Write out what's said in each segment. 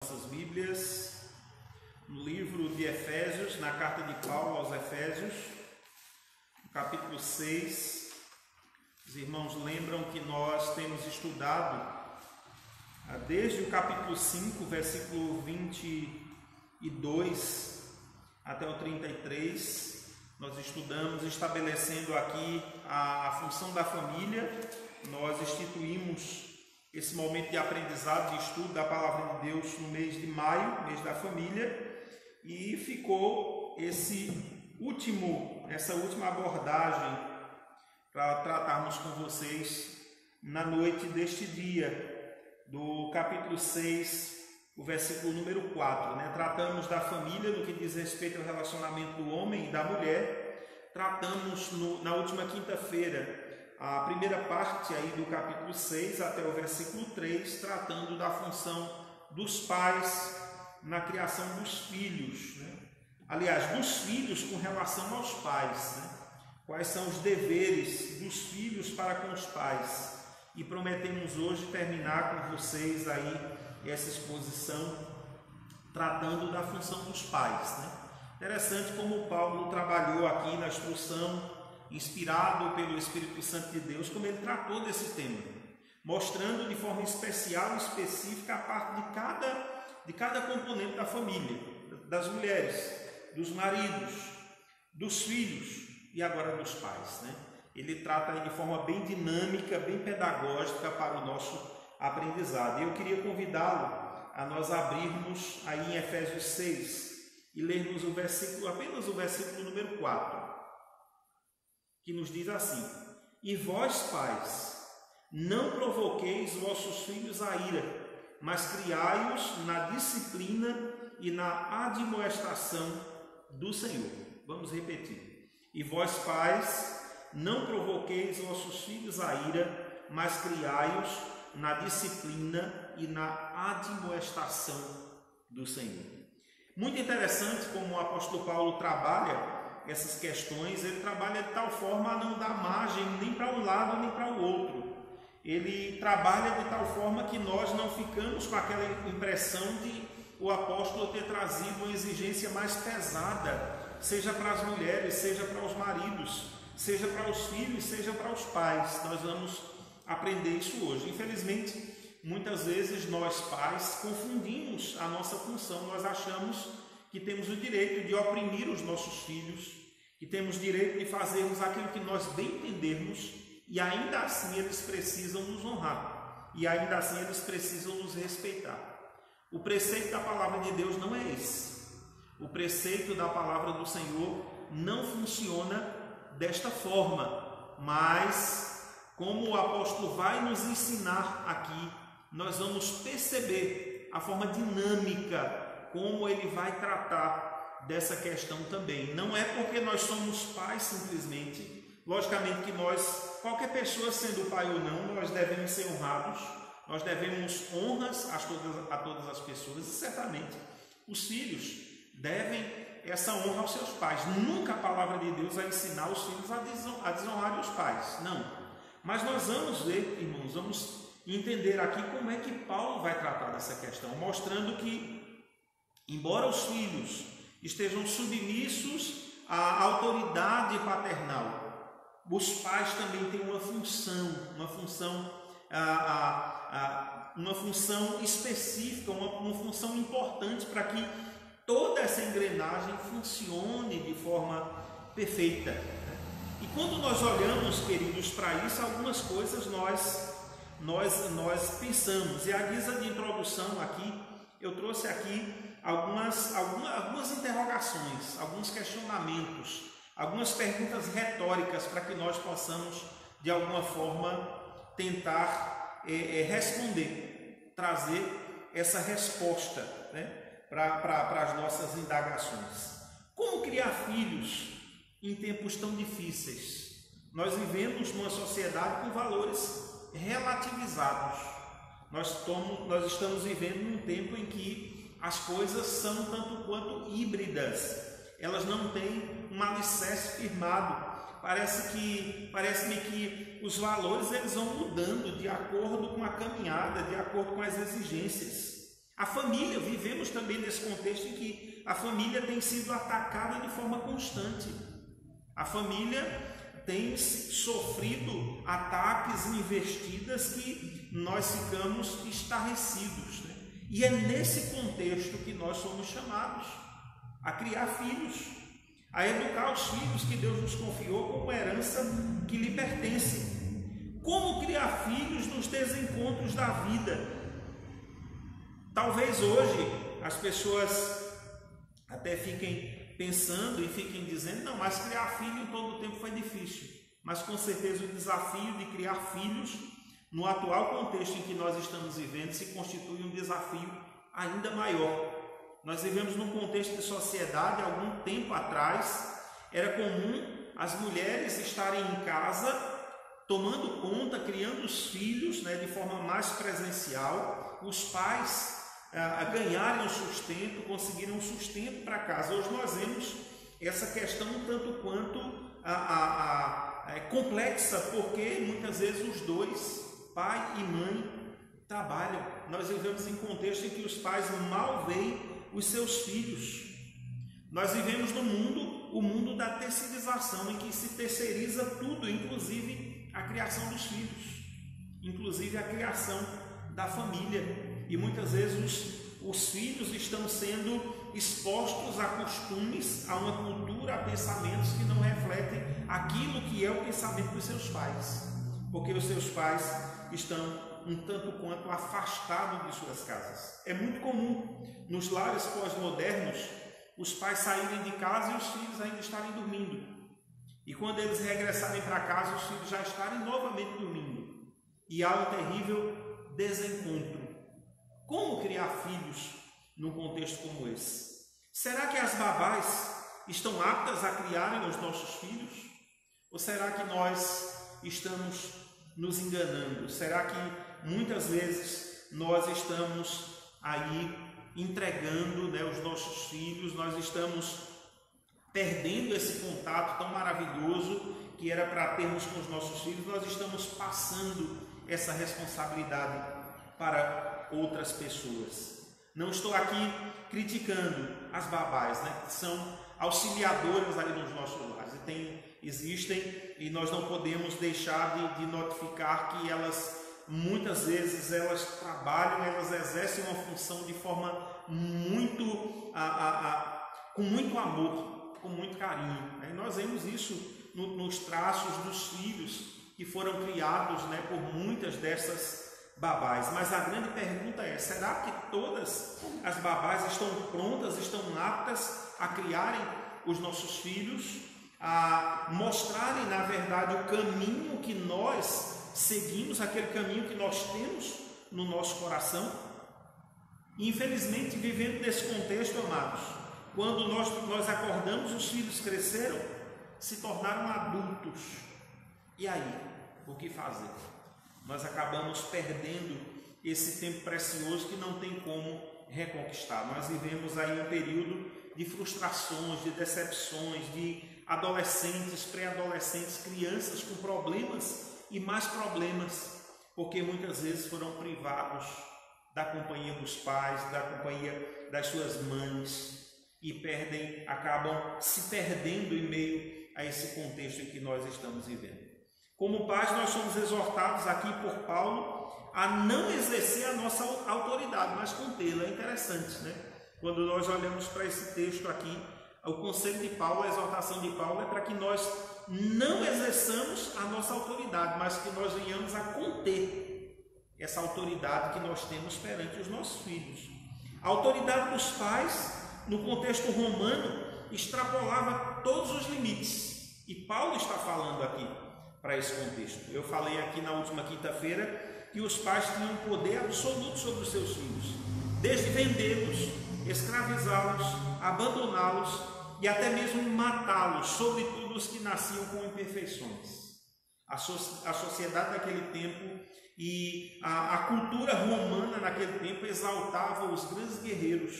Nossas Bíblias, no livro de Efésios, na carta de Paulo aos Efésios, no capítulo 6. Os irmãos lembram que nós temos estudado desde o capítulo 5, versículo 22 até o 33. Nós estudamos estabelecendo aqui a função da família. Nós instituímos esse momento de aprendizado, de estudo da Palavra de Deus no mês de maio, mês da família, e ficou essa última abordagem para tratarmos com vocês na noite deste dia, do capítulo 6, o versículo número 4. Tratamos da família no que diz respeito ao relacionamento do homem e da mulher. Tratamos na última quinta-feira a primeira parte aí do capítulo 6 até o versículo 3, tratando da função dos pais na criação dos filhos, aliás, dos filhos com relação aos pais, quais são os deveres dos filhos para com os pais. E prometemos hoje terminar com vocês aí essa exposição tratando da função dos pais. Interessante como Paulo trabalhou aqui na instrução, inspirado pelo Espírito Santo de Deus, como ele tratou desse tema, mostrando de forma especial e específica a parte de cada componente da família, das mulheres, dos maridos, dos filhos e agora dos pais. Ele trata aí de forma bem dinâmica, bem pedagógica para o nosso aprendizado. E eu queria convidá-lo a nós abrirmos aí em Efésios 6 e lermos apenas o versículo número 4. Que nos diz assim: E vós, pais, não provoqueis vossos filhos a ira, mas criai-os na disciplina e na admoestação do Senhor. Vamos repetir. E vós, pais, não provoqueis vossos filhos a ira, mas criai-os na disciplina e na admoestação do Senhor. Muito interessante como o apóstolo Paulo trabalha essas questões. Ele trabalha de tal forma a não dar margem nem para um lado nem para o outro. Ele trabalha de tal forma que nós não ficamos com aquela impressão de o apóstolo ter trazido uma exigência mais pesada, seja para as mulheres, seja para os maridos, seja para os filhos, seja para os pais. Nós vamos aprender isso hoje. Infelizmente, muitas vezes nós pais confundimos a nossa função. Nós achamos que temos o direito de oprimir os nossos filhos, que temos direito de fazermos aquilo que nós bem entendermos, e ainda assim eles precisam nos honrar, e ainda assim eles precisam nos respeitar. O preceito da palavra de Deus não é esse. O preceito da palavra do Senhor não funciona desta forma, mas como o apóstolo vai nos ensinar aqui, nós vamos perceber a forma dinâmica como ele vai tratar dessa questão também. Não é porque nós somos pais simplesmente. Logicamente que nós, qualquer pessoa sendo pai ou não, nós devemos ser honrados, nós devemos honras a todas as pessoas, e certamente os filhos devem essa honra aos seus pais. Nunca a palavra de Deus vai ensinar os filhos a desonrarem os pais, não. Mas nós vamos ver, irmãos, vamos entender aqui como é que Paulo vai tratar dessa questão, mostrando que embora os filhos estejam submissos à autoridade paternal, os pais também têm uma função específica, uma função importante para que toda essa engrenagem funcione de forma perfeita. E quando nós olhamos, queridos, para isso, algumas coisas nós pensamos. E a guisa de introdução aqui, eu trouxe aqui algumas interrogações, alguns questionamentos, algumas perguntas retóricas para que nós possamos, de alguma forma, tentar responder, trazer essa resposta para as nossas indagações. Como criar filhos em tempos tão difíceis? Nós vivemos numa sociedade com valores relativizados. Nós estamos vivendo num tempo em que as coisas são tanto quanto híbridas, elas não têm um alicerce firmado. Parece-me que os valores eles vão mudando de acordo com a caminhada, de acordo com as exigências. A família, vivemos também nesse contexto em que a família tem sido atacada de forma constante. A família tem sofrido ataques e investidas que nós ficamos estarrecidos, né? E é nesse contexto que nós somos chamados a criar filhos, a educar os filhos que Deus nos confiou como herança que lhe pertence. Como criar filhos nos desencontros da vida? Talvez hoje as pessoas até fiquem pensando e fiquem dizendo, não, mas criar filho em todo o tempo foi difícil. Mas com certeza o desafio de criar filhos no atual contexto em que nós estamos vivendo se constitui um desafio ainda maior. Nós vivemos num contexto de sociedade, algum tempo atrás, era comum as mulheres estarem em casa, tomando conta, criando os filhos, né, de forma mais presencial, os pais ganharem o sustento, conseguirem um sustento para casa. Hoje nós vemos essa questão um tanto quanto complexa, porque muitas vezes os dois, pai e mãe, trabalham. Nós vivemos em contexto em que os pais mal veem os seus filhos. Nós vivemos no mundo, o mundo da terceirização, em que se terceiriza tudo, inclusive a criação dos filhos, inclusive a criação da família. E muitas vezes os filhos estão sendo expostos a costumes, a uma cultura, a pensamentos que não refletem aquilo que é o pensamento dos seus pais, porque os seus pais estão um tanto quanto afastados de suas casas. É muito comum nos lares pós-modernos os pais saírem de casa e os filhos ainda estarem dormindo, e quando eles regressarem para casa os filhos já estarem novamente dormindo, e há um terrível desencontro. Como criar filhos num contexto como esse? Será que as babás estão aptas a criarem os nossos filhos? Ou será que nós estamos nos enganando? Será que muitas vezes nós estamos aí entregando, né, os nossos filhos, nós estamos perdendo esse contato tão maravilhoso que era para termos com os nossos filhos, nós estamos passando essa responsabilidade para outras pessoas. Não estou aqui criticando as babás, né, que são auxiliadoras ali nos nossos lares, existem, e nós não podemos deixar de notificar que elas, muitas vezes, elas trabalham, elas exercem uma função de forma muito, com muito amor, com muito carinho. E nós vemos isso nos traços dos filhos que foram criados, né, por muitas dessas babás. Mas a grande pergunta é, será que todas as babás estão prontas, estão aptas a criarem os nossos filhos, a mostrarem na verdade o caminho que nós seguimos, aquele caminho que nós temos no nosso coração? Infelizmente, vivendo nesse contexto, amados, quando nós acordamos, os filhos cresceram, se tornaram adultos, e aí, o que fazer? Nós acabamos perdendo esse tempo precioso que não tem como reconquistar. Nós vivemos aí um período de frustrações, de decepções, de adolescentes, pré-adolescentes, crianças com problemas e mais problemas, porque muitas vezes foram privados da companhia dos pais, da companhia das suas mães, e acabam se perdendo em meio a esse contexto em que nós estamos vivendo. Como pais, nós somos exortados aqui por Paulo a não exercer a nossa autoridade, mas contê-la. É interessante, né? Quando nós olhamos para esse texto aqui, o conselho de Paulo, a exortação de Paulo é para que nós não exerçamos a nossa autoridade, mas que nós venhamos a conter essa autoridade que nós temos perante os nossos filhos. A autoridade dos pais, no contexto romano, extrapolava todos os limites, e Paulo está falando aqui para esse contexto. Eu falei aqui na última quinta-feira que os pais tinham poder absoluto sobre os seus filhos, desde vendê-los, escravizá-los, abandoná-los e até mesmo matá-los, sobretudo os que nasciam com imperfeições. A sociedade daquele tempo e a cultura romana naquele tempo exaltava os grandes guerreiros,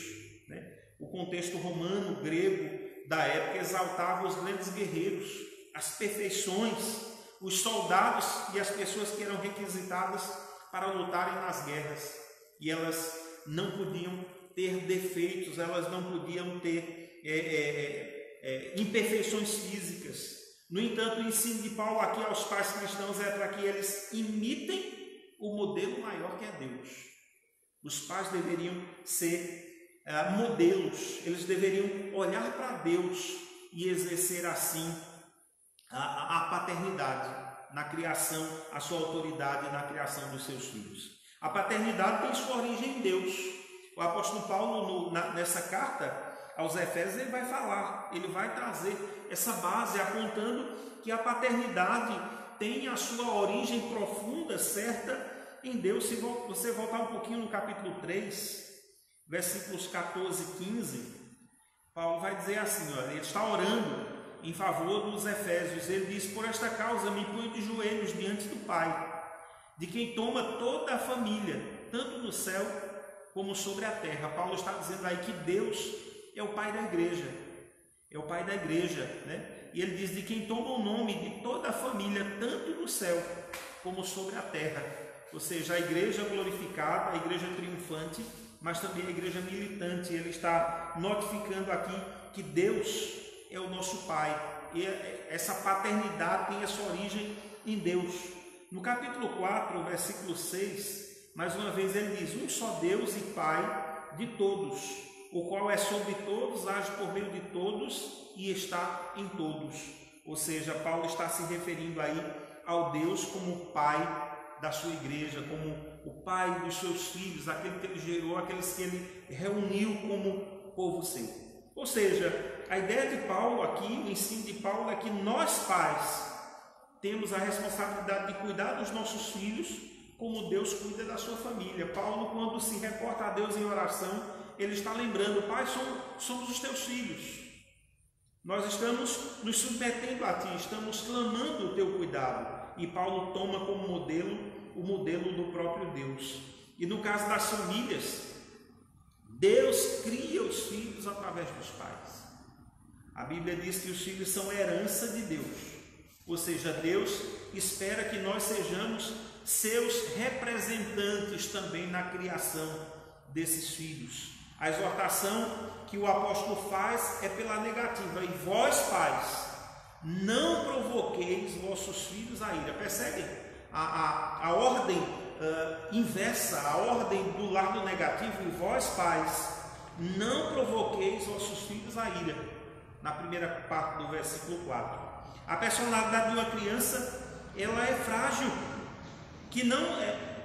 né? O contexto romano, grego da época exaltava os grandes guerreiros, as perfeições, os soldados e as pessoas que eram requisitadas para lutarem nas guerras, e elas não podiam ter defeitos, elas não podiam ter imperfeições físicas. No entanto, o ensino de Paulo aqui aos pais cristãos é para que eles imitem o modelo maior que é Deus. Os pais deveriam ser modelos, eles deveriam olhar para Deus e exercer assim a paternidade na criação, a sua autoridade na criação dos seus filhos. A paternidade tem sua origem em Deus. O apóstolo Paulo, nessa carta aos Efésios, ele vai falar, ele vai trazer essa base, apontando que a paternidade tem a sua origem profunda, certa em Deus. Se você voltar um pouquinho no capítulo 3, versículos 14 e 15, Paulo vai dizer assim, olha, ele está orando em favor dos Efésios. Ele diz: por esta causa me ponho de joelhos diante do Pai, de quem toma toda a família, tanto no céu como sobre a terra. Paulo está dizendo aí que Deus é o Pai da igreja, é o Pai da igreja, né? E ele diz: de quem toma o nome de toda a família, tanto no céu como sobre a terra. Ou seja, a igreja glorificada, a igreja triunfante, mas também a igreja militante. Ele está notificando aqui que Deus é o nosso Pai, e essa paternidade tem a sua origem em Deus. No capítulo 4, versículo 6, mais uma vez ele diz: um só Deus e Pai de todos, o qual é sobre todos, age por meio de todos e está em todos. Ou seja, Paulo está se referindo aí ao Deus como Pai da sua igreja, como o Pai dos seus filhos, aquele que ele gerou, aqueles que ele reuniu como povo seu. Ou seja, a ideia de Paulo aqui, o ensino de Paulo é que nós pais temos a responsabilidade de cuidar dos nossos filhos como Deus cuida da sua família. Paulo, quando se reporta a Deus em oração, ele está lembrando: Pai, somos os teus filhos. Nós estamos nos submetendo a ti, estamos clamando o teu cuidado. E Paulo toma como modelo o modelo do próprio Deus. E no caso das famílias, Deus cria os filhos através dos pais. A Bíblia diz que os filhos são herança de Deus. Ou seja, Deus espera que nós sejamos seus representantes também na criação desses filhos. A exortação que o apóstolo faz é pela negativa: e vós, pais, não provoqueis vossos filhos a ira. Percebem a ordem inversa, a ordem do lado negativo: e vós, pais, não provoqueis vossos filhos a ira, na primeira parte do versículo 4. A personalidade de uma criança, ela é frágil,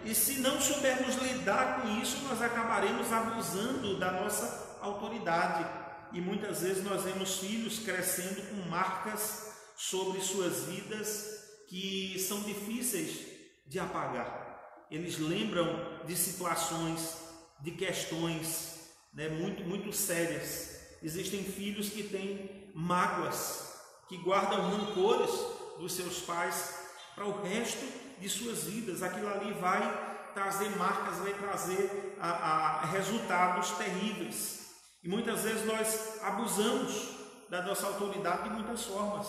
e se não soubermos lidar com isso, nós acabaremos abusando da nossa autoridade. E muitas vezes nós vemos filhos crescendo com marcas sobre suas vidas que são difíceis de apagar. Eles lembram de situações, de questões, né, muito sérias. Existem filhos que têm mágoas, que guardam rancores dos seus pais para o resto de suas vidas. Aquilo ali vai trazer marcas, vai trazer resultados terríveis. E muitas vezes nós abusamos da nossa autoridade de muitas formas,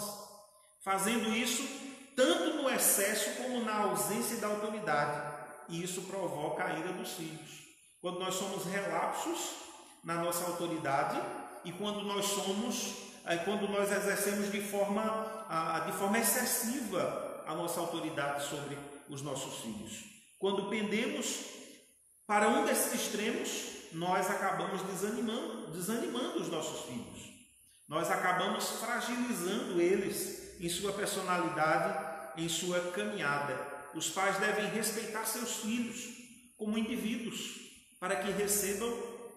fazendo isso tanto no excesso como na ausência da autoridade. E isso provoca a ira dos filhos. Quando nós somos relapsos na nossa autoridade e quando nós exercemos de forma excessiva a nossa autoridade sobre os nossos filhos. Quando pendemos para um desses extremos, nós acabamos desanimando os nossos filhos. Nós acabamos fragilizando eles em sua personalidade, em sua caminhada. Os pais devem respeitar seus filhos como indivíduos para que recebam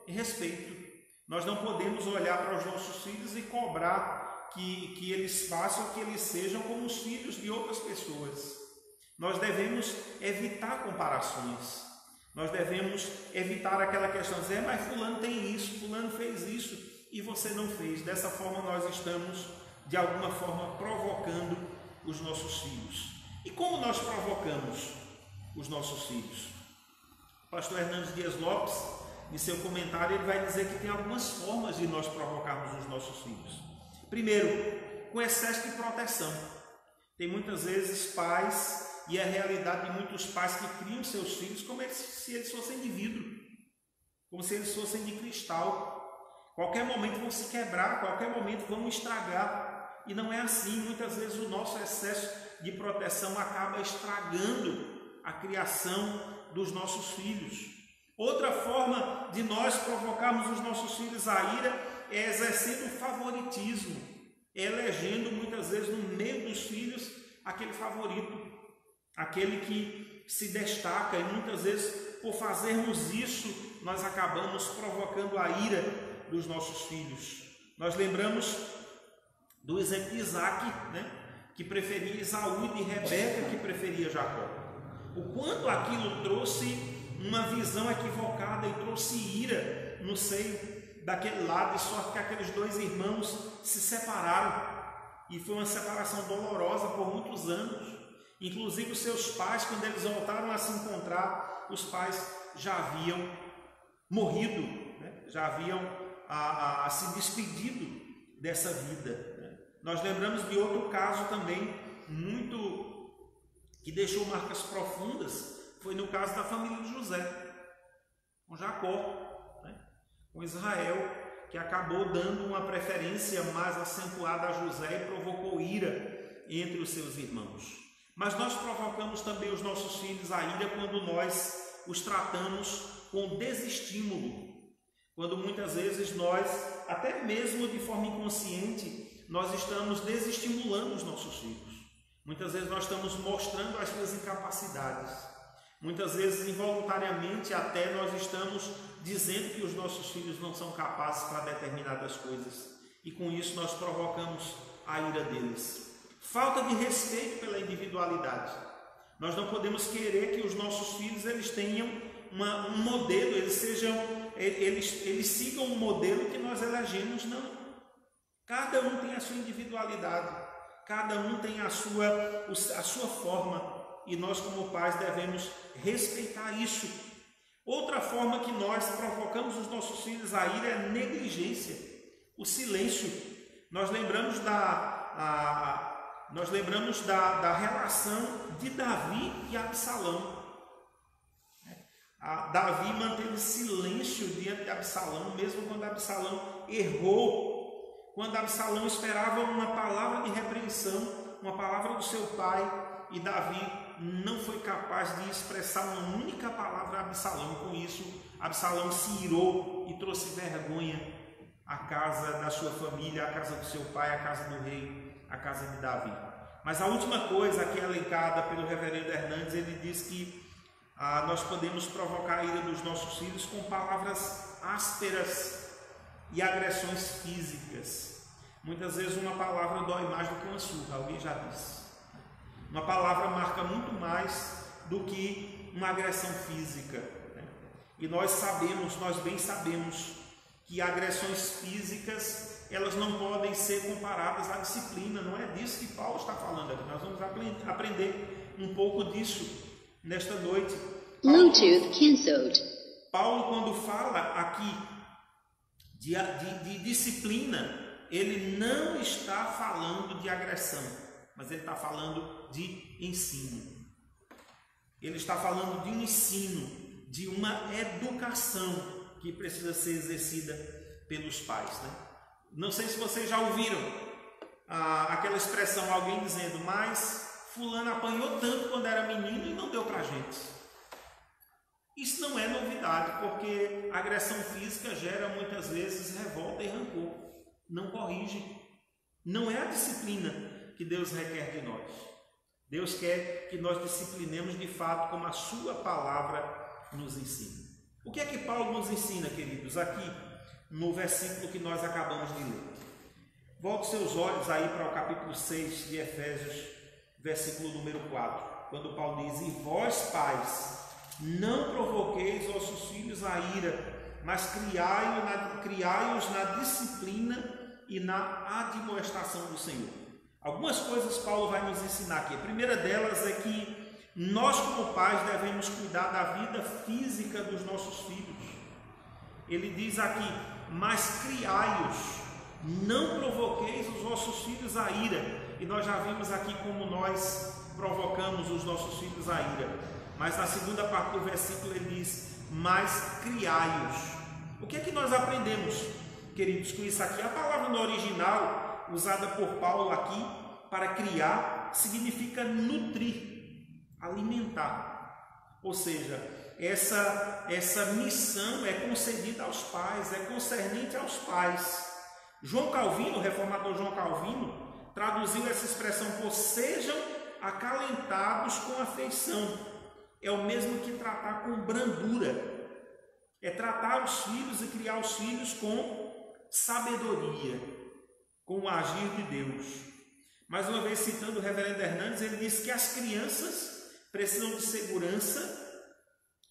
respeito. Nós não podemos olhar para os nossos filhos e cobrar que eles façam, que eles sejam como os filhos de outras pessoas. Nós devemos evitar comparações. Nós devemos evitar aquela questão de dizer: mas fulano tem isso, fulano fez isso e você não fez. Dessa forma nós estamos, de alguma forma, provocando os nossos filhos. E como nós provocamos os nossos filhos? O pastor Hernandes Dias Lopes, em seu comentário, ele vai dizer que tem algumas formas de nós provocarmos os nossos filhos. Primeiro, com excesso de proteção. Tem muitas vezes pais, e a realidade de muitos pais que criam seus filhos como se eles fossem de vidro. como se eles fossem de cristal. Qualquer momento vão se quebrar, qualquer momento vão estragar. E não é assim. Muitas vezes o nosso excesso de proteção acaba estragando a criação dos nossos filhos. Outra forma de nós provocarmos os nossos filhos à ira é exercendo o favoritismo, elegendo muitas vezes no meio dos filhos aquele favorito, aquele que se destaca, e muitas vezes por fazermos isso nós acabamos provocando a ira dos nossos filhos. Nós lembramos do exemplo de Isaac, que preferia Esaú, e de Rebeca, que preferia Jacó. O quanto aquilo trouxe uma visão equivocada e trouxe ira no seio daquele lado, de sorte que aqueles dois irmãos se separaram, e foi uma separação dolorosa por muitos anos. Inclusive os seus pais, quando eles voltaram a se encontrar, os pais já haviam morrido, já haviam se despedido dessa vida. Nós lembramos de outro caso também muito que deixou marcas profundas, foi no caso da família de José, com Jacó, com Israel, que acabou dando uma preferência mais acentuada a José e provocou ira entre os seus irmãos. Mas nós provocamos também os nossos filhos à ira quando nós os tratamos com desestímulo, quando muitas vezes nós, até mesmo de forma inconsciente, nós estamos desestimulando os nossos filhos. Muitas vezes nós estamos mostrando as suas incapacidades. Muitas vezes, involuntariamente, até nós estamos dizendo que os nossos filhos não são capazes para determinadas coisas. E com isso nós provocamos a ira deles. Falta de respeito pela individualidade. Nós não podemos querer que os nossos filhos eles tenham um modelo, eles sigam um modelo que nós elegemos, não. Cada um tem a sua individualidade, cada um tem a sua forma, e nós como pais devemos respeitar isso. Outra forma que nós provocamos os nossos filhos a ira é a negligência, o silêncio. Nós lembramos da relação de Davi e Absalão. Davi manteve silêncio diante de Absalão, mesmo quando Absalão errou, quando Absalão esperava uma palavra de repreensão, uma palavra do seu pai, e Davi não foi capaz de expressar uma única palavra a Absalão. Com isso, Absalão se irou e trouxe vergonha à casa da sua família, à casa do seu pai, à casa do rei, à casa de Davi. Mas a última coisa aqui elencada pelo reverendo Hernandes, ele diz que nós podemos provocar a ira dos nossos filhos com palavras ásperas e agressões físicas. Muitas vezes uma palavra dói mais do que uma surra, alguém já disse. Uma palavra marca muito mais do que uma agressão física. E nós bem sabemos, que agressões físicas, elas não podem ser comparadas à disciplina. Não é disso que Paulo está falando aqui. Nós vamos aprender um pouco disso nesta noite. Paulo, quando fala aqui de disciplina, ele não está falando de agressão, mas ele está falando de ensino. Ele está falando de um ensino, de uma educação que precisa ser exercida pelos pais. Não sei se vocês já ouviram aquela expressão, alguém dizendo, mas fulano apanhou tanto quando era menino e não deu pra gente. Isso não é novidade, porque a agressão física gera muitas vezes revolta e rancor, não corrige. Não é a disciplina que Deus requer de nós. Deus quer que nós disciplinemos de fato como a sua palavra nos ensina. O que é que Paulo nos ensina, queridos, aqui no versículo que nós acabamos de ler? Volte seus olhos aí para o capítulo 6 de Efésios, versículo número 4, quando Paulo diz, e vós, pais, não provoqueis vossos filhos a ira, mas criai-os na disciplina e na admoestação do Senhor. Algumas coisas Paulo vai nos ensinar aqui. A primeira delas é que nós como pais devemos cuidar da vida física dos nossos filhos. Ele diz aqui, mas criai-os, não provoqueis os vossos filhos a ira. E nós já vimos aqui como nós provocamos os nossos filhos a ira. Mas na segunda parte do versículo ele diz, mas criai-os. O que é que nós aprendemos, queridos, com isso aqui? A palavra no original, usada por Paulo aqui, para criar, significa nutrir, alimentar. Ou seja, essa missão é concedida aos pais, é concernente aos pais. João Calvino, o reformador João Calvino, traduziu essa expressão por sejam acalentados com afeição. É o mesmo que tratar com brandura. É tratar os filhos e criar os filhos com sabedoria, com o agir de Deus. Mais uma vez, citando o reverendo Hernandes, ele disse que as crianças precisam de segurança,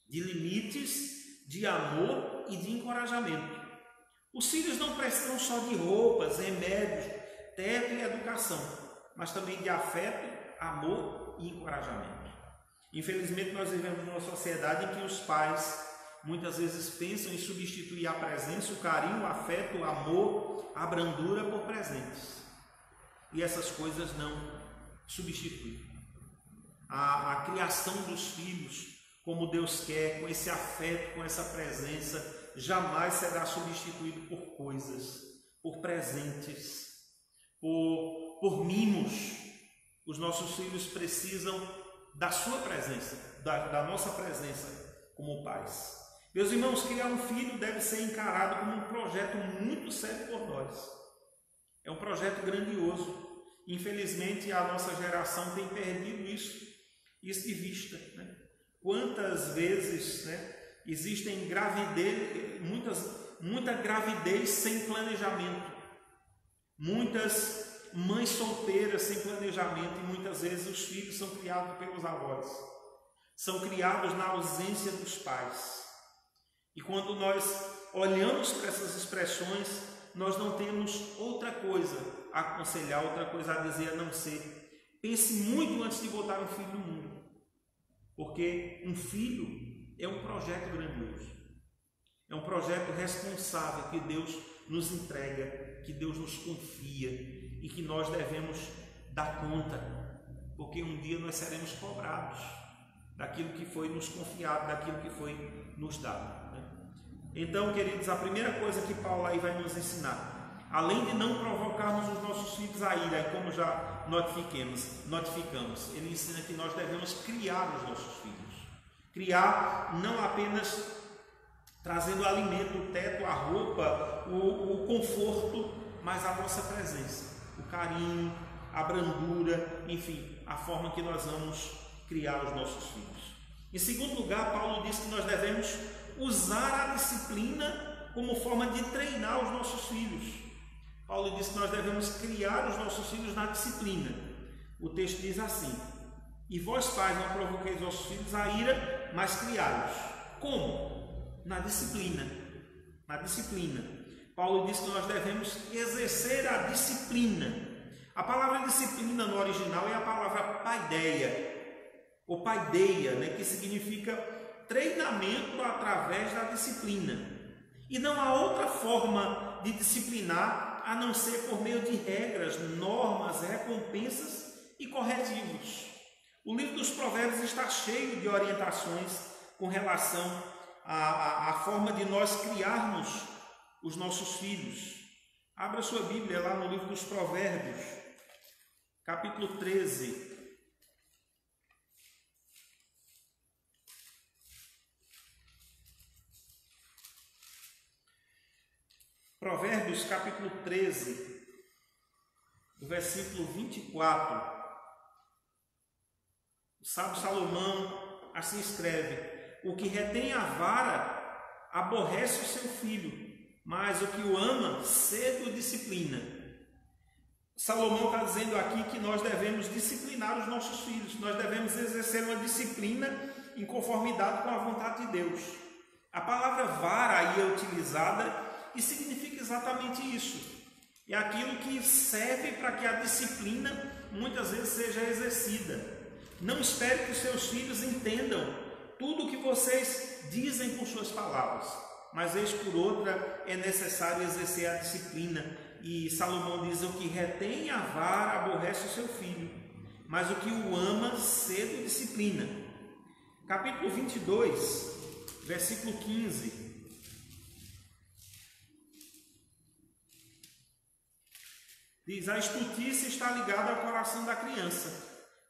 de limites, de amor e de encorajamento. Os filhos não precisam só de roupas, remédios, teto e educação, mas também de afeto, amor e encorajamento. Infelizmente, nós vivemos numa sociedade em que os pais muitas vezes pensam em substituir a presença, o carinho, o afeto, o amor, a brandura por presentes. E essas coisas não substituem. A criação dos filhos, como Deus quer, com esse afeto, com essa presença, jamais será substituído por coisas, por presentes, por mimos. Os nossos filhos precisam da sua presença, da nossa presença como pais. Meus irmãos, criar um filho deve ser encarado como um projeto muito sério por nós. É um projeto grandioso. Infelizmente, a nossa geração tem perdido isso de vista, né? Quantas vezes, né, existem muita gravidez sem planejamento, muitas mães solteiras sem planejamento, e muitas vezes os filhos são criados pelos avós, são criados na ausência dos pais. E quando nós olhamos para essas expressões, nós não temos outra coisa a aconselhar, outra coisa a dizer a não ser: pense muito antes de botar um filho no mundo, porque um filho é um projeto grandioso, é um projeto responsável que Deus nos entrega, que Deus nos confia e que nós devemos dar conta, porque um dia nós seremos cobrados daquilo que foi nos confiado, daquilo que foi nos dado. Então, queridos, a primeira coisa que Paulo aí vai nos ensinar, além de não provocarmos os nossos filhos a ira, como já notificamos, ele ensina que nós devemos criar os nossos filhos. Criar não apenas trazendo o alimento, o teto, a roupa, o conforto, mas a nossa presença, o carinho, a brandura, enfim, a forma que nós vamos criar os nossos filhos. Em segundo lugar, Paulo diz que nós devemos usar a disciplina como forma de treinar os nossos filhos. Paulo diz que nós devemos criar os nossos filhos na disciplina. O texto diz assim: e vós pais não provoqueis vossos filhos a ira, mas criai-os. Como? Na disciplina. Na disciplina. Paulo diz que nós devemos exercer a disciplina. A palavra disciplina no original é a palavra paideia, ou paideia, né, que significa treinamento através da disciplina. E não há outra forma de disciplinar a não ser por meio de regras, normas, recompensas e corretivos. O livro dos Provérbios está cheio de orientações com relação à forma de nós criarmos os nossos filhos. Abra sua Bíblia lá no livro dos Provérbios, capítulo 13. Provérbios capítulo 13, do versículo 24, o sábio Salomão assim escreve: o que retém a vara aborrece o seu filho, mas o que o ama cedo disciplina. Salomão está dizendo aqui que nós devemos disciplinar os nossos filhos, nós devemos exercer uma disciplina em conformidade com a vontade de Deus. A palavra vara aí é utilizada e significa exatamente isso. É aquilo que serve para que a disciplina muitas vezes seja exercida. Não espere que os seus filhos entendam tudo o que vocês dizem com suas palavras, mas vez por outra é necessário exercer a disciplina. E Salomão diz: o que retém a vara aborrece o seu filho, mas o que o ama cedo disciplina. Capítulo 22, versículo 15. Diz: a estultícia está ligada ao coração da criança,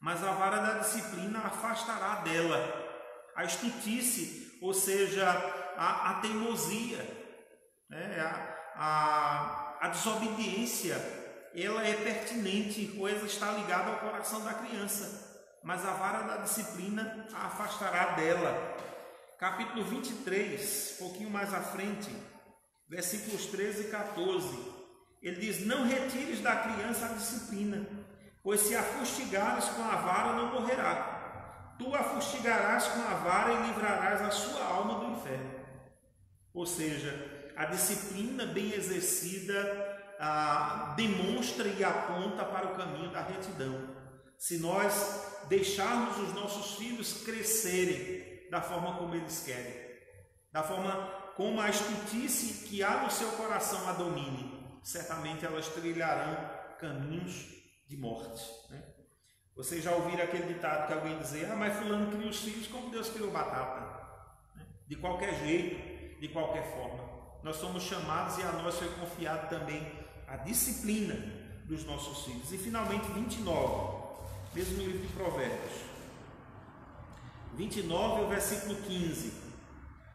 mas a vara da disciplina afastará dela. A estultícia, ou seja, a teimosia, né? a desobediência, ela é pertinente, ou ela está ligada ao coração da criança, mas a vara da disciplina a afastará dela. Capítulo 23, um pouquinho mais à frente, versículos 13 e 14, ele diz: não retires da criança a disciplina, pois se a fustigares com a vara não morrerá. Tu a fustigarás com a vara e livrarás a sua alma do inferno. Ou seja, a disciplina bem exercida demonstra e aponta para o caminho da retidão. Se nós deixarmos os nossos filhos crescerem da forma como eles querem, da forma como a estultice que há no seu coração a domine, certamente elas trilharão caminhos de morte, né? Vocês já ouviram aquele ditado que alguém dizia: mas fulano cria os filhos como Deus criou batata, né? De qualquer jeito, de qualquer forma. Nós somos chamados, e a nós foi confiado também a disciplina dos nossos filhos. E finalmente 29, mesmo no livro de Provérbios 29, o versículo 15,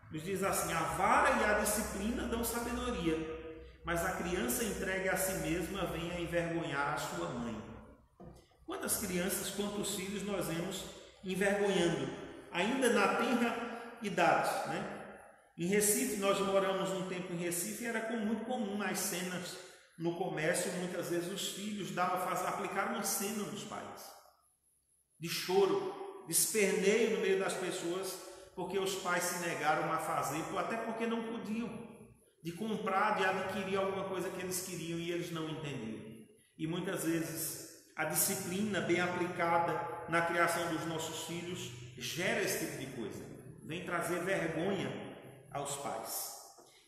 nos diz assim: a vara e a disciplina dão sabedoria, mas a criança entregue a si mesma vem a envergonhar a sua mãe. Quantas crianças, quantos filhos nós vemos envergonhando, ainda na tenra idade, né? Em Recife, nós moramos um tempo em Recife, e era muito comum as cenas no comércio, muitas vezes os filhos aplicaram uma cena nos pais, de choro, de esperneio no meio das pessoas, porque os pais se negaram a fazer, até porque não podiam, de comprar, de adquirir alguma coisa que eles queriam e eles não entendiam. E muitas vezes a disciplina bem aplicada na criação dos nossos filhos gera esse tipo de coisa, vem trazer vergonha aos pais.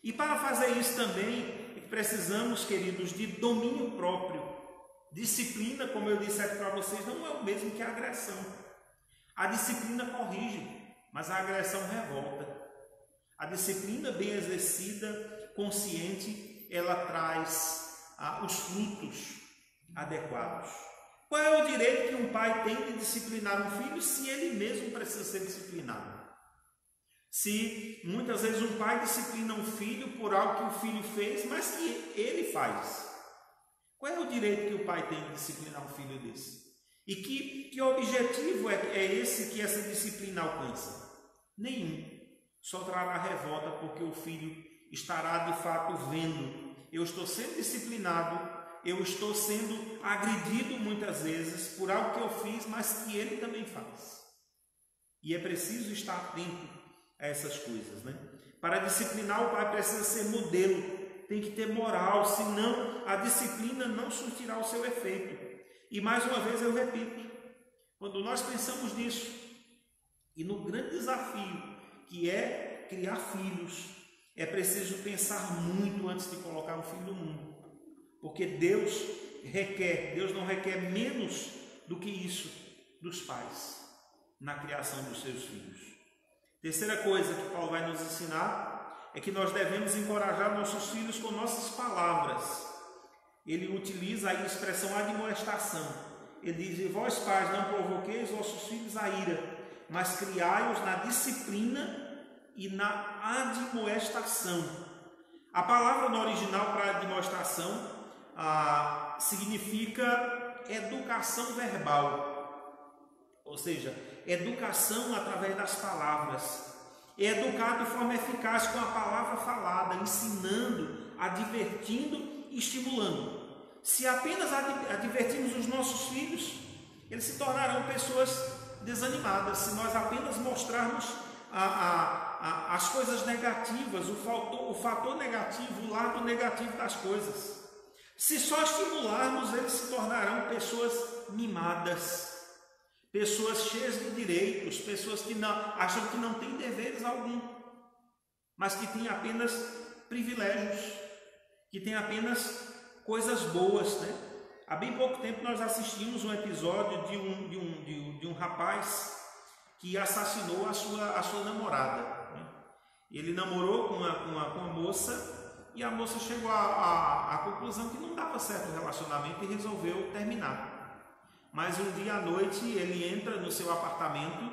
E para fazer isso também precisamos, queridos, de domínio próprio. Disciplina, como eu disse aqui para vocês, não é o mesmo que a agressão. A disciplina corrige, mas a agressão revolta. A disciplina bem exercida, consciente, ela traz os frutos adequados. Qual é o direito que um pai tem de disciplinar um filho se ele mesmo precisa ser disciplinado? Se muitas vezes um pai disciplina um filho por algo que o filho fez, mas que ele faz, qual é o direito que o pai tem de disciplinar um filho desse? E que objetivo é esse que essa disciplina alcança? Nenhum. Só trará revolta, porque o filho estará de fato vendo: eu estou sendo disciplinado, eu estou sendo agredido muitas vezes por algo que eu fiz, mas que ele também faz. E é preciso estar atento a essas coisas, né? Para disciplinar, o pai precisa ser modelo, tem que ter moral, senão a disciplina não surtirá o seu efeito. E mais uma vez eu repito, quando nós pensamos nisso, e no grande desafio que é criar filhos, é preciso pensar muito antes de colocar um filho no mundo, porque Deus não requer menos do que isso dos pais na criação dos seus filhos. Terceira coisa que Paulo vai nos ensinar é que nós devemos encorajar nossos filhos com nossas palavras. Ele utiliza a expressão admoestação. Ele diz: e vós pais, não provoqueis vossos filhos a ira, mas criai-os na disciplina e na admoestação. A palavra no original para admoestação significa educação verbal, ou seja, educação através das palavras. É educar de forma eficaz com a palavra falada, ensinando, advertindo e estimulando. Se apenas advertimos os nossos filhos, eles se tornarão pessoas desanimadas. Se nós apenas mostrarmos as coisas negativas, o fator negativo, o lado negativo das coisas. Se só estimularmos, eles se tornarão pessoas mimadas, pessoas cheias de direitos, pessoas que acham que não têm deveres algum, mas que têm apenas privilégios, que têm apenas coisas boas, né? Há bem pouco tempo nós assistimos um episódio de um rapaz que assassinou a sua namorada, né? Ele namorou com uma moça e a moça chegou à conclusão que não dava certo o relacionamento e resolveu terminar. Mas um dia à noite ele entra no seu apartamento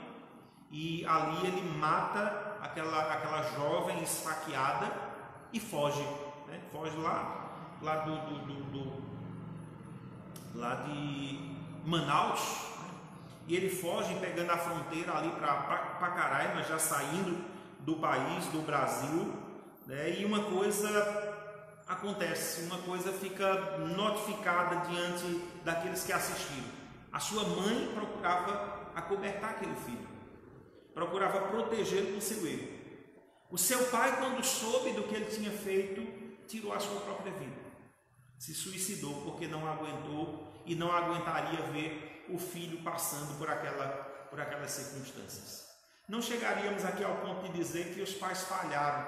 e ali ele mata aquela jovem esfaqueada e foge, né? Foge lá de Manaus, né? E ele foge pegando a fronteira ali para Pacaraima, já saindo do país, do Brasil, né? E uma coisa acontece, uma coisa fica notificada diante daqueles que assistiram. A sua mãe procurava acobertar aquele filho, procurava protegê-lo do seu erro. O seu pai, quando soube do que ele tinha feito, tirou a sua própria vida, se suicidou porque não aguentou e não aguentaria ver o filho passando por aquelas circunstâncias. Não chegaríamos aqui ao ponto de dizer que os pais falharam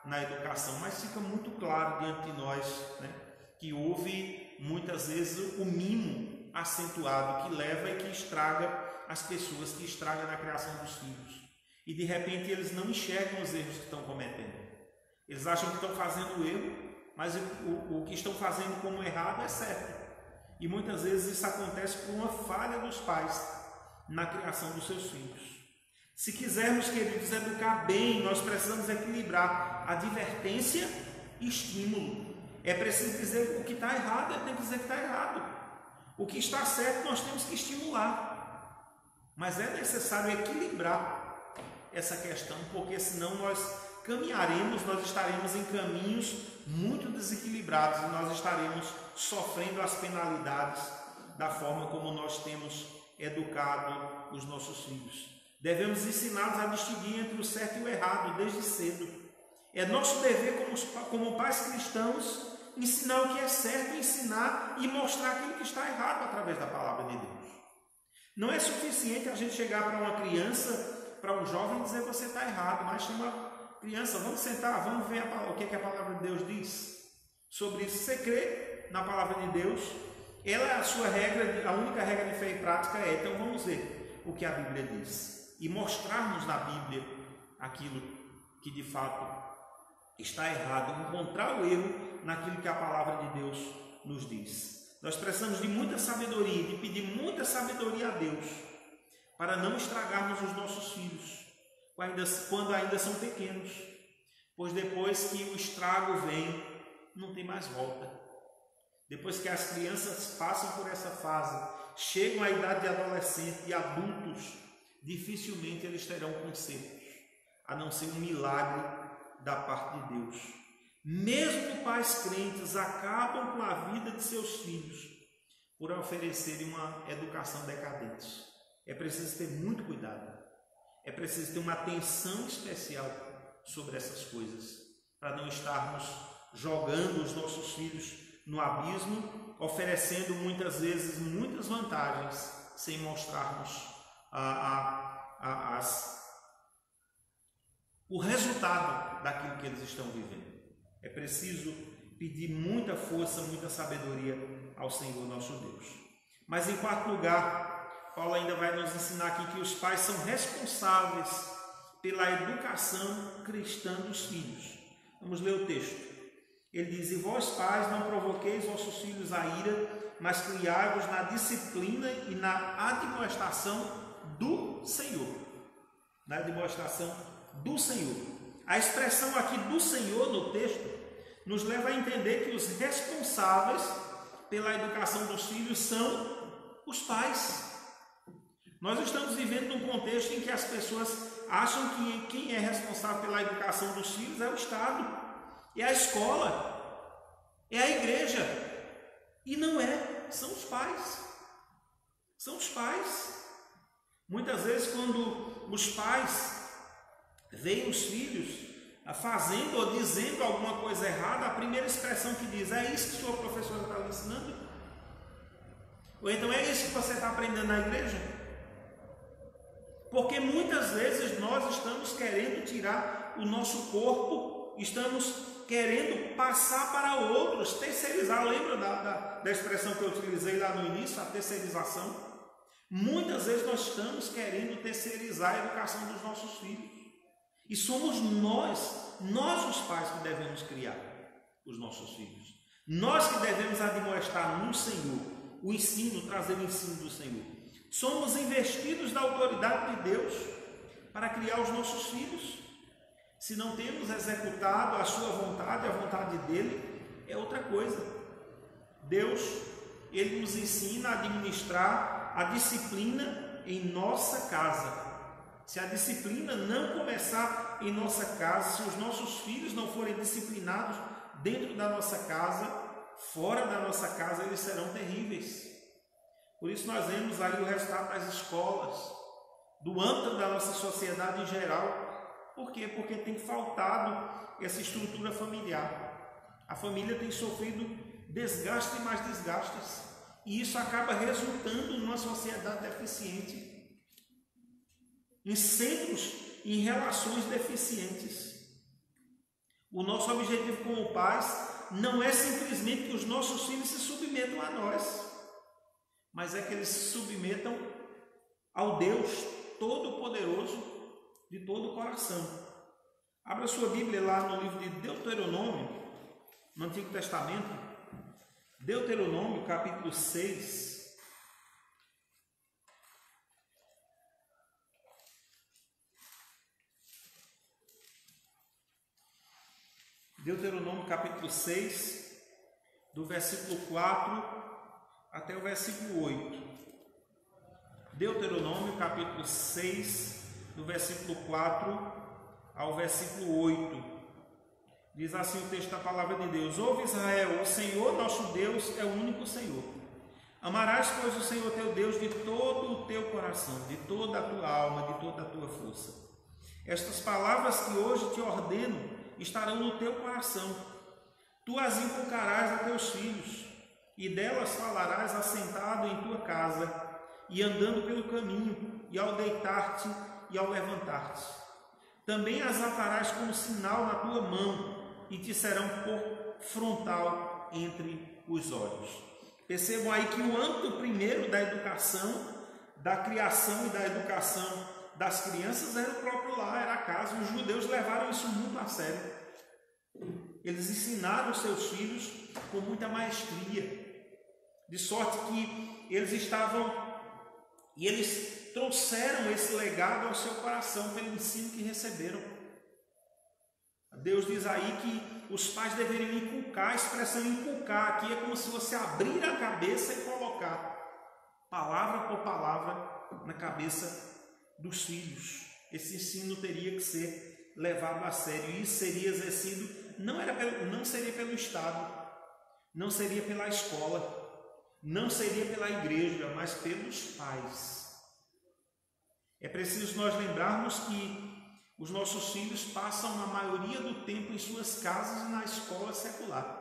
na educação, mas fica muito claro diante de nós, né, que houve muitas vezes o mimo acentuado que leva e que estraga as pessoas, que estraga na criação dos filhos. E de repente eles não enxergam os erros que estão cometendo. Eles acham que estão fazendo erro, mas o que estão fazendo como errado é certo. E muitas vezes isso acontece por uma falha dos pais na criação dos seus filhos. Se quisermos, queridos, educar bem, nós precisamos equilibrar advertência e estímulo. É preciso dizer o que está errado, tem que dizer que está errado. O que está certo nós temos que estimular. Mas é necessário equilibrar essa questão, porque senão nós estaremos em caminhos muito desequilibrados e nós estaremos sofrendo as penalidades da forma como nós temos educado os nossos filhos. Devemos ensiná-los a distinguir entre o certo e o errado desde cedo. É nosso dever como pais cristãos ensinar o que é certo, ensinar e mostrar aquilo que está errado através da palavra de Deus. Não é suficiente a gente chegar para uma criança, para um jovem e dizer você está errado, mas chama a criança, vamos sentar, vamos ver o que a palavra de Deus diz sobre isso. Você crê na palavra de Deus? Ela é a sua regra, a única regra de fé e prática é, então vamos ver o que a Bíblia diz e mostrarmos na Bíblia aquilo que de fato está errado, encontrar o erro naquilo que a palavra de Deus nos diz. Nós precisamos de muita sabedoria, de pedir muita sabedoria a Deus, para não estragarmos os nossos filhos, quando ainda são pequenos, pois depois que o estrago vem, não tem mais volta. Depois que as crianças passam por essa fase, chegam à idade de adolescente e adultos, dificilmente eles terão consertos, a não ser um milagre da parte de Deus. Mesmo pais crentes acabam com a vida de seus filhos por oferecerem uma educação decadente. É preciso ter muito cuidado, é preciso ter uma atenção especial sobre essas coisas, para não estarmos jogando os nossos filhos no abismo, oferecendo muitas vezes muitas vantagens, sem mostrarmos o resultado daquilo que eles estão vivendo. É preciso pedir muita força, muita sabedoria ao Senhor nosso Deus. Mas em quarto lugar, Paulo ainda vai nos ensinar aqui que os pais são responsáveis pela educação cristã dos filhos. Vamos ler o texto. Ele diz: e vós pais não provoqueis vossos filhos a ira, mas criai-vos na disciplina e na admoestação do Senhor. Na admoestação do Senhor. A expressão aqui do Senhor no texto nos leva a entender que os responsáveis pela educação dos filhos são os pais. Nós estamos vivendo num contexto em que as pessoas acham que quem é responsável pela educação dos filhos é o Estado, é a escola, é a igreja. E não é, são os pais. São os pais. Muitas vezes, quando os pais veem os filhos fazendo ou dizendo alguma coisa errada, a primeira expressão que diz: é isso que sua professora está lhe ensinando? Ou então é isso que você está aprendendo na igreja? Porque muitas vezes nós estamos querendo tirar o nosso corpo, estamos querendo passar para outros, terceirizar. Lembra da expressão que eu utilizei lá no início, a terceirização? Muitas vezes nós estamos querendo terceirizar a educação dos nossos filhos. E somos nós os pais que devemos criar. os nossos filhos. Nós que devemos admoestar no Senhor, o ensino, trazer o ensino do Senhor. Somos investidos da autoridade de Deus para criar os nossos filhos. Se não temos executado a sua vontade, a vontade dele, é outra coisa. Deus, ele nos ensina a administrar a disciplina em nossa casa. Se a disciplina não começar em nossa casa, se os nossos filhos não forem disciplinados dentro da nossa casa, fora da nossa casa, eles serão terríveis. Por isso nós vemos aí o resultado das escolas, do âmbito da nossa sociedade em geral. Por quê? Porque tem faltado essa estrutura familiar. A família tem sofrido desgaste e mais desgastes, e isso acaba resultando numa sociedade deficiente, em centros, em relações deficientes. O nosso objetivo como pais não é simplesmente que os nossos filhos se submetam a nós, mas é que eles se submetam ao Deus Todo-Poderoso de todo o coração. Abra sua Bíblia lá no livro de Deuteronômio, no Antigo Testamento, Deuteronômio capítulo 6. Deuteronômio capítulo 6, do versículo 4 até o versículo 8. Deuteronômio capítulo 6, do versículo 4 ao versículo 8. Diz assim o texto da palavra de Deus: Ouve Israel, o Senhor nosso Deus é o único Senhor. Amarás, pois, o Senhor teu Deus de todo o teu coração, de toda a tua alma, de toda a tua força. Estas palavras que hoje te ordeno estarão no teu coração. Tu as inculcarás a teus filhos, e delas falarás assentado em tua casa, e andando pelo caminho, e ao deitar-te e ao levantar-te. Também as atarás como sinal na tua mão, e te serão por frontal entre os olhos. Percebam aí que o âmbito primeiro da educação, da criação e da educação das crianças era o próprio lar, era a casa. Os judeus levaram isso muito a sério. Eles ensinaram os seus filhos com muita maestria, de sorte que eles trouxeram esse legado ao seu coração pelo ensino que receberam. Deus diz aí que os pais deveriam inculcar. A expressão inculcar aqui é como se você abrir a cabeça e colocar palavra por palavra na cabeça dos filhos. Esse ensino teria que ser levado a sério, e isso seria exercido, não seria pelo Estado, não seria pela escola, não seria pela igreja, mas pelos pais. É preciso nós lembrarmos que os nossos filhos passam a maioria do tempo em suas casas e na escola secular.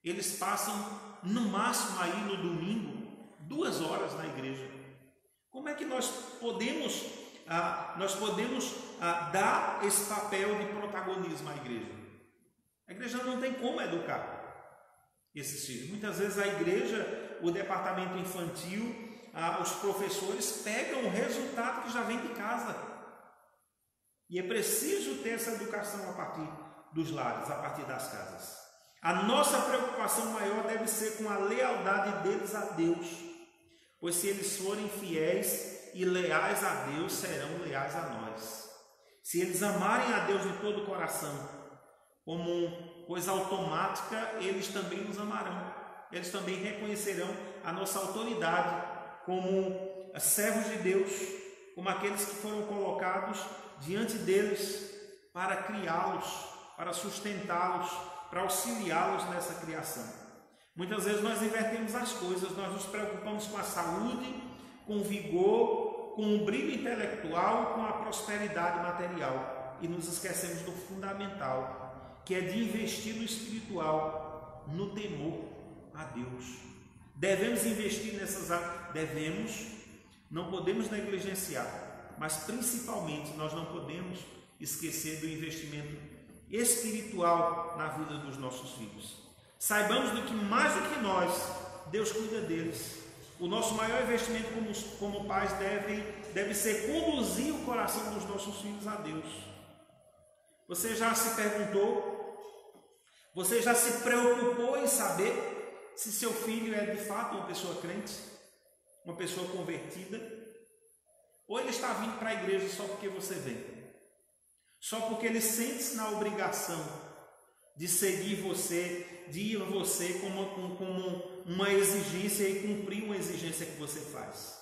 Eles passam no máximo aí no domingo 2 horas na igreja. Como é que nós podemos dar esse papel de protagonismo à igreja? A igreja não tem como educar esses filhos. Muitas vezes a igreja, o departamento infantil, os professores pegam o resultado que já vem de casa. E é preciso ter essa educação a partir dos lares, a partir das casas. A nossa preocupação maior deve ser com a lealdade deles a Deus, pois se eles forem fiéis e leais a Deus, serão leais a nós. Se eles amarem a Deus de todo o coração, como coisa automática, eles também nos amarão. Eles também reconhecerão a nossa autoridade como servos de Deus, como aqueles que foram colocados diante deles para criá-los, para sustentá-los, para auxiliá-los nessa criação. Muitas vezes nós invertemos as coisas, nós nos preocupamos com a saúde, com o vigor, com o brilho intelectual, com a prosperidade material, e nos esquecemos do fundamental, que é de investir no espiritual, no temor a Deus. Devemos investir nessas áreas, não podemos negligenciar, mas principalmente nós não podemos esquecer do investimento espiritual na vida dos nossos filhos. Saibamos do que mais do que nós, Deus cuida deles. O nosso maior investimento como pais deve ser conduzir o coração dos nossos filhos a Deus. Você já se perguntou? Você já se preocupou em saber se seu filho é de fato uma pessoa crente, uma pessoa convertida? Ou ele está vindo para a igreja só porque você vem? Só porque ele sente-se na obrigação de seguir você, de ir a você como uma exigência e cumprir uma exigência que você faz?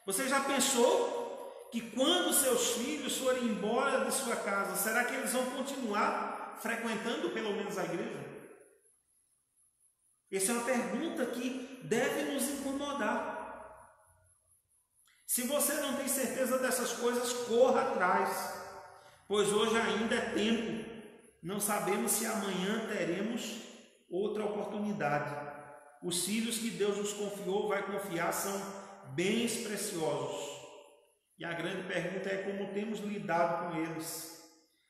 Você já pensou que quando seus filhos forem embora de sua casa, será que eles vão continuar frequentando pelo menos a igreja? Essa é uma pergunta que deve nos incomodar. Se você não tem certeza dessas coisas, corra atrás, pois hoje ainda é tempo. Não sabemos se amanhã teremos outra oportunidade. Os filhos que Deus nos confiou, vai confiar, são bens preciosos. E a grande pergunta é como temos lidado com eles.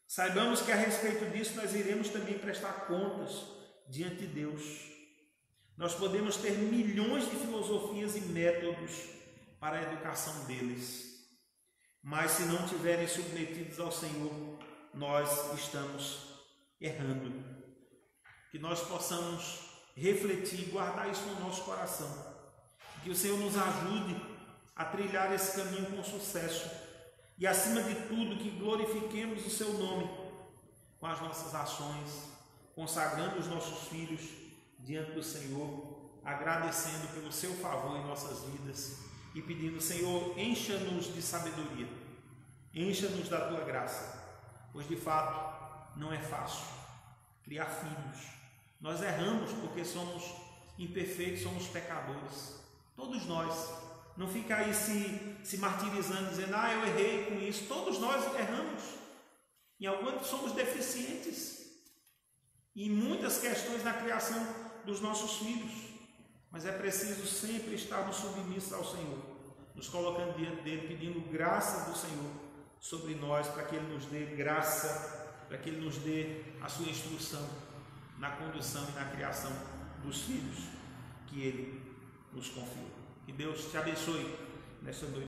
Saibamos que a respeito disso nós iremos também prestar contas diante de Deus. Nós podemos ter milhões de filosofias e métodos para a educação deles, mas se não tiverem submetidos ao Senhor, nós estamos errando. Que nós possamos refletir e guardar isso no nosso coração. Que o Senhor nos ajude a trilhar esse caminho com sucesso. E acima de tudo, que glorifiquemos o seu nome com as nossas ações, consagrando os nossos filhos diante do Senhor, agradecendo pelo seu favor em nossas vidas e pedindo: Senhor, encha-nos de sabedoria, encha-nos da tua graça, pois de fato não é fácil criar filhos. Nós erramos porque somos imperfeitos, somos pecadores, todos nós. Não fica aí se martirizando, dizendo: eu errei com isso. Todos nós erramos, em alguns somos deficientes em muitas questões na criação dos nossos filhos, mas é preciso sempre estarmos submissos ao Senhor, nos colocando diante dele, pedindo graça do Senhor sobre nós, para que ele nos dê graça, para que ele nos dê a sua instrução na condução e na criação dos filhos que ele nos confiou. Que Deus te abençoe nessa noite.